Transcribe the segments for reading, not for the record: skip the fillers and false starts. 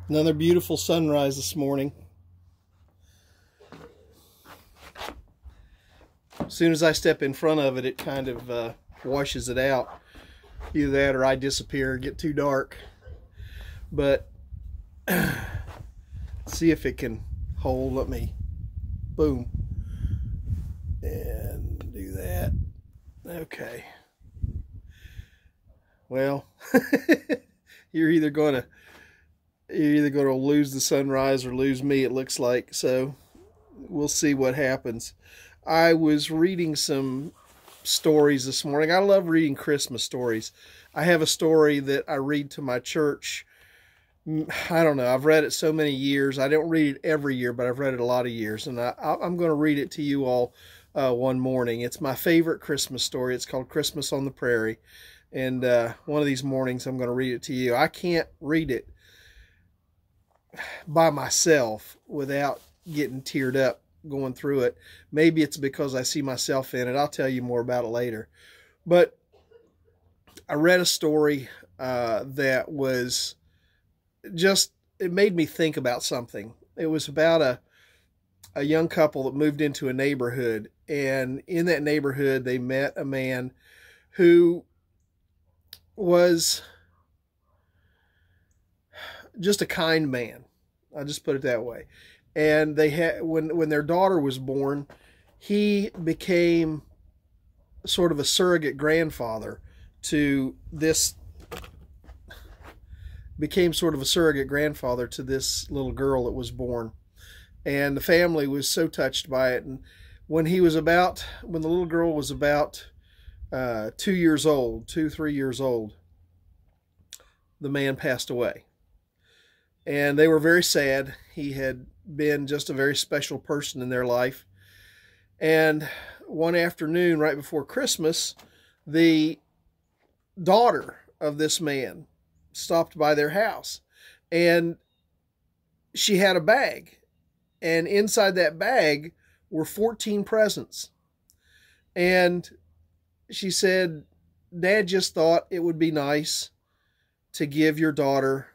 Another beautiful sunrise this morning. As soon as I step in front of it, it kind of washes it out. Either that or I disappear, get too dark. But see if it can hold. Let me, boom, and do that. Okay. Well, you're either going to lose the sunrise or lose me, it looks like. So we'll see what happens. I was reading some stories this morning. I love reading Christmas stories. I have a story that I read to my church. I don't know. I've read it so many years. I don't read it every year, but I've read it a lot of years. And I'm going to read it to you all one morning. It's my favorite Christmas story. It's called Christmas on the Prairie. And one of these mornings, I'm going to read it to you. I can't read it by myself without getting teared up going through it. Maybe it's because I see myself in it. I'll tell you more about it later. But I read a story that was just, it made me think about something. It was about a young couple that moved into a neighborhood, and in that neighborhood they met a man who was just a kind man. I'll just put it that way. And they had, when their daughter was born, he became sort of a surrogate grandfather to this, little girl that was born. And the family was so touched by it. And when the little girl was about 2 years old, 3 years old, the man passed away. And they were very sad. He had been just a very special person in their life. And one afternoon, right before Christmas, the daughter of this man stopped by their house. And she had a bag. And inside that bag were 14 presents. And she said, "Dad just thought it would be nice to give your daughter,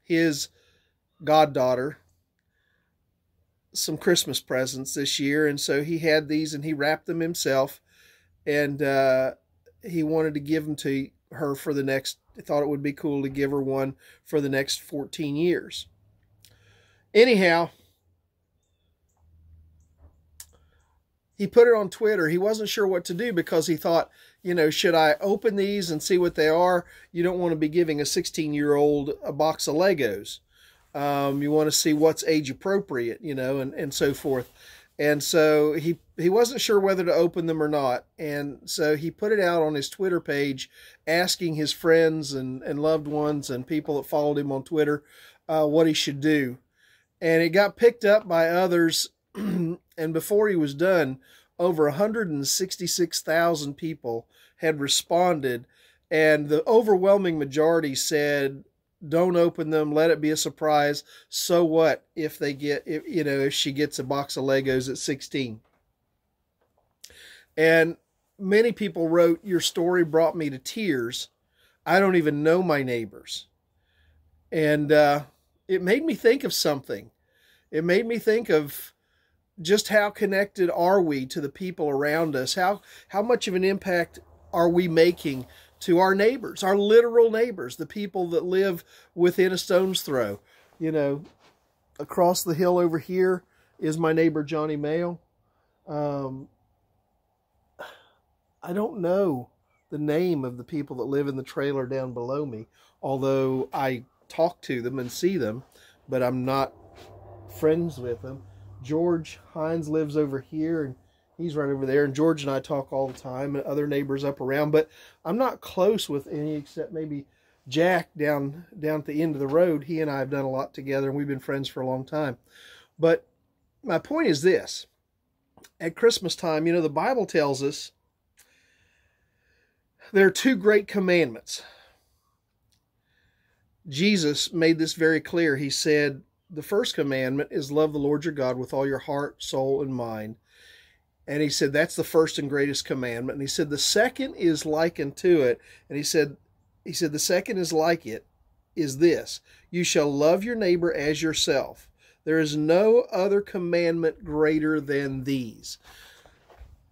his goddaughter, some Christmas presents this year." And so he had these and he wrapped them himself, and he wanted to give them to her for the next, he thought it would be cool to give her one for the next 14 years. Anyhow, he put it on Twitter. He wasn't sure what to do because he thought, should I open these and see what they are? You don't want to be giving a 16-year-old a box of Legos. You want to see what's age appropriate, and so forth. And so he wasn't sure whether to open them or not. And so he put it out on his Twitter page, asking his friends and loved ones and people that followed him on Twitter what he should do. And it got picked up by others. And before he was done, over 166,000 people had responded. And the overwhelming majority said, don't open them. Let it be a surprise. So what if if she gets a box of Legos at 16? And many people wrote, "Your story brought me to tears. I don't even know my neighbors." And it made me think of something. It made me think of just how connected are we to the people around us? How much of an impact are we making to our neighbors, our literal neighbors, the people that live within a stone's throw? Across the hill over here is my neighbor, Johnny Mayo. I don't know the name of the people that live in the trailer down below me, although I talk to them and see them, but I'm not friends with them. George Hines lives over here, and he's right over there. And George and I talk all the time, and other neighbors up around. But I'm not close with any except maybe Jack down at the end of the road. He and I have done a lot together, and we've been friends for a long time. But my point is this. At Christmas time, the Bible tells us there are two great commandments. Jesus made this very clear. He said, the first commandment is love the Lord your God with all your heart, soul, and mind. And he said, that's the first and greatest commandment. And he said, the second is like unto it. And he said, the second is like it. is this: you shall love your neighbor as yourself. There is no other commandment greater than these.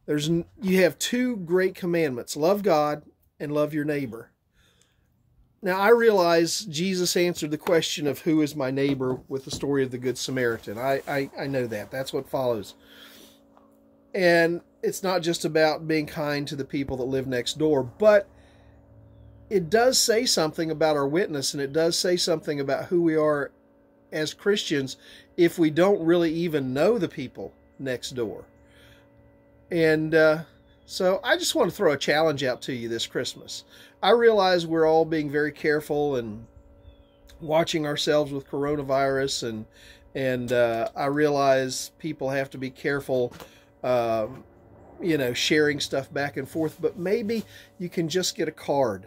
You have two great commandments: love God and love your neighbor. Now, I realize Jesus answered the question of who is my neighbor with the story of the Good Samaritan. I know that. That's what follows. And it's not just about being kind to the people that live next door, but it does say something about our witness, and it does say something about who we are as Christians if we don't really even know the people next door. And so I just want to throw a challenge out to you this Christmas. I realize we're all being very careful and watching ourselves with coronavirus, and I realize people have to be careful, sharing stuff back and forth. But maybe you can just get a card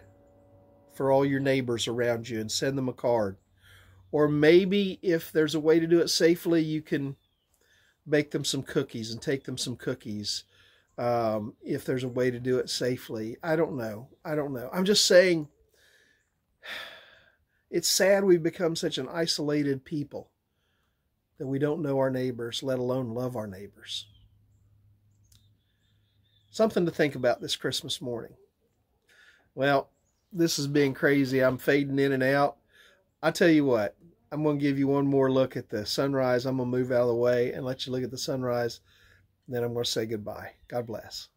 for all your neighbors around you and send them a card. Or maybe if there's a way to do it safely, you can bake them some cookies and take them some cookies. If there's a way to do it safely. I don't know. I'm just saying, it's sad we've become such an isolated people that we don't know our neighbors, let alone love our neighbors. Something to think about this Christmas morning. Well, this is being crazy. I'm fading in and out. I tell you what, I'm going to give you one more look at the sunrise. I'm going to move out of the way and let you look at the sunrise. Then I'm going to say goodbye. God bless.